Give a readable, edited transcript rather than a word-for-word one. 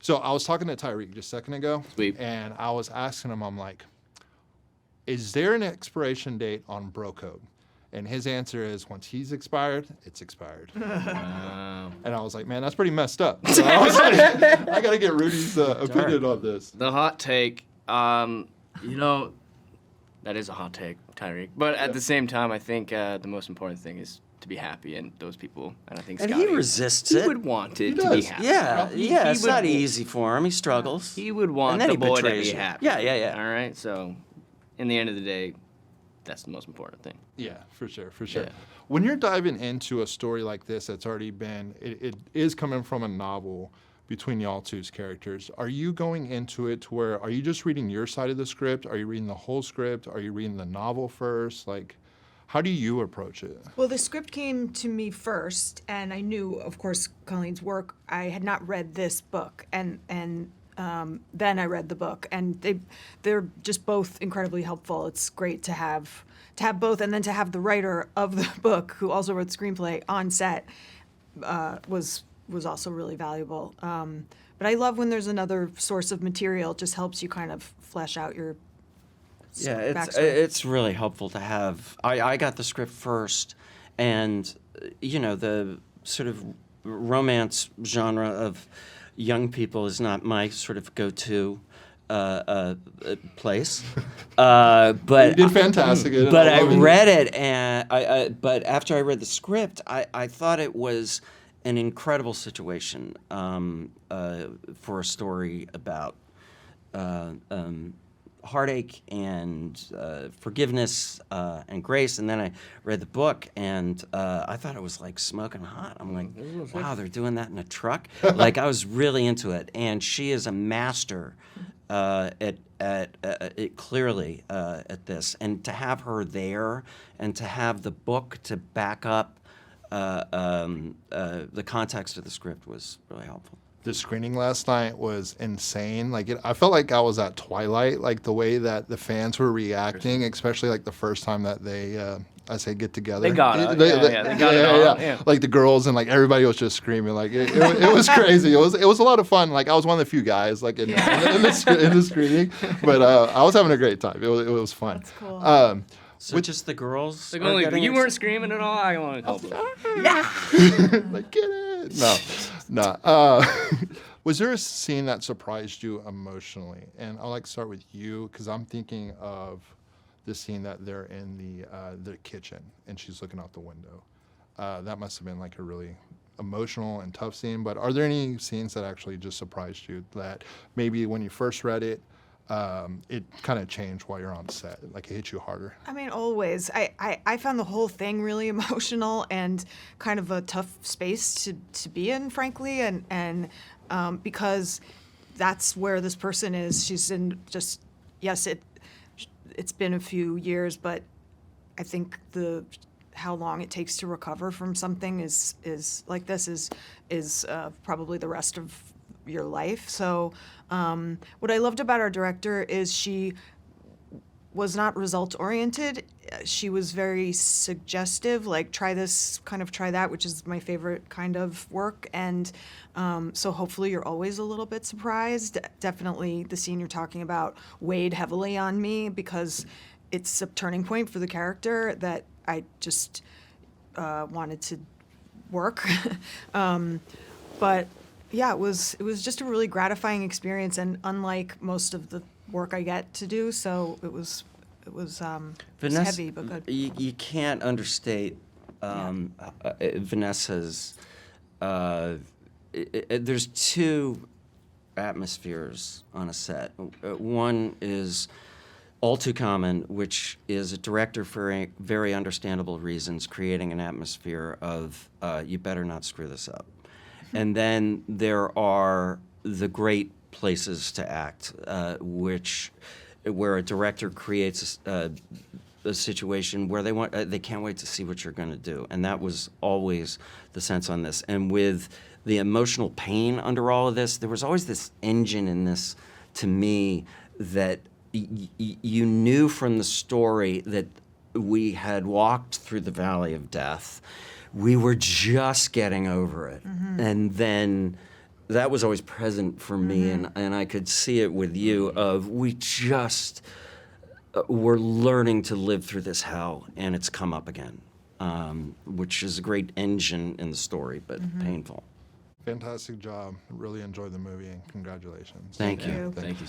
So I was talking to Tyreek just a second ago, Sweet. and I was asking him, I'm like, is there an expiration date on Bro Code? And his answer is, once he's expired, it's expired. And I was like, man, that's pretty messed up. So I was like, I got to get Rudy's opinion on this. The hot take, that is a hot take, Tyreek. But at the same time, I think the most important thing is to be happy, and those people, and I think And Scotty, he resists he it. would want it to be does. happy. Yeah, He it's would- not easy for him. He struggles. He would want And then the he boy to betrays be you. happy. Yeah. All right, so in the end of the day, that's the most important thing. Yeah, for sure. Yeah. When you're diving into a story like this that's already been, it is coming from a novel between y'all two's characters, are you going into it to where, are you just reading your side of the script? Are you reading the whole script? Are you reading the novel first? Like, how do you approach it? Well, the script came to me first, and I knew, of course, Colleen's work. I had not read this book, and then I read the book, and they're just both incredibly helpful. It's great to have both, and then to have the writer of the book, who also wrote the screenplay, on set was also really valuable. But I love when there's another source of material. It just helps you kind of flesh out your Yeah, backstory. it's really helpful to have. I got the script first, and the sort of romance genre of young people is not my sort of go-to place. But You did fantastic in it. But I I love it. read it, and but after I read the script, I thought it was an incredible situation for a story about heartache and forgiveness and grace. And then I read the book, and I thought it was like smoking hot. I'm like, wow, they're doing that in a truck. Like, I was really into it, and she is a master at clearly at this. And to have her there, and to have the book to back up the context of the script was really helpful. The screening last night was insane. Like, I felt like I was at Twilight, like the way that the fans were reacting, especially like the first time that they, I say, get together. They got it. They got it on. Yeah. Like the girls and like everybody was just screaming. Like it was crazy. It was a lot of fun. Like, I was one of the few guys like in the screening, but I was having a great time. It was fun. That's cool. So just the girls? Like, are only getting you it? weren't screaming at all. I want to help. Like, get it. No. Was there a scene that surprised you emotionally? And I'd like to start with you, because I'm thinking of the scene that they're in the kitchen and she's looking out the window. That must have been like a really emotional and tough scene. But are there any scenes that actually just surprised you that maybe when you first read it, it kind of changed while you're on set, like it hit you harder? I mean, always. I found the whole thing really emotional and kind of a tough space to be in, frankly, and because that's where this person is. She's in just, yes, it's been a few years, but I think how long it takes to recover from something is like this is probably the rest of your life. So what I loved about our director is she was not result oriented. She was very suggestive, like try this, kind of try that, which is my favorite kind of work. And so hopefully you're always a little bit surprised. Definitely the scene you're talking about weighed heavily on me because it's a turning point for the character that I just wanted to work. But yeah, it was just a really gratifying experience, and unlike most of the work I get to do, so it was Vanessa, heavy but good. You can't understate Vanessa's. There's two atmospheres on a set. One is all too common, which is a director for very understandable reasons creating an atmosphere of you better not screw this up. And then there are the great places to act, where a director creates a situation where they can't wait to see what you're going to do, and that was always the sense on this. And with the emotional pain under all of this, there was always this engine in this, to me, that you knew from the story that we had walked through the valley of death. We were just getting over it. Mm-hmm. And then that was always present for me, and I could see it with you. Of we just we're learning to live through this hell, and it's come up again, which is a great engine in the story, but painful. Fantastic job. Really enjoyed the movie, and congratulations. Thank you. you. Thank you.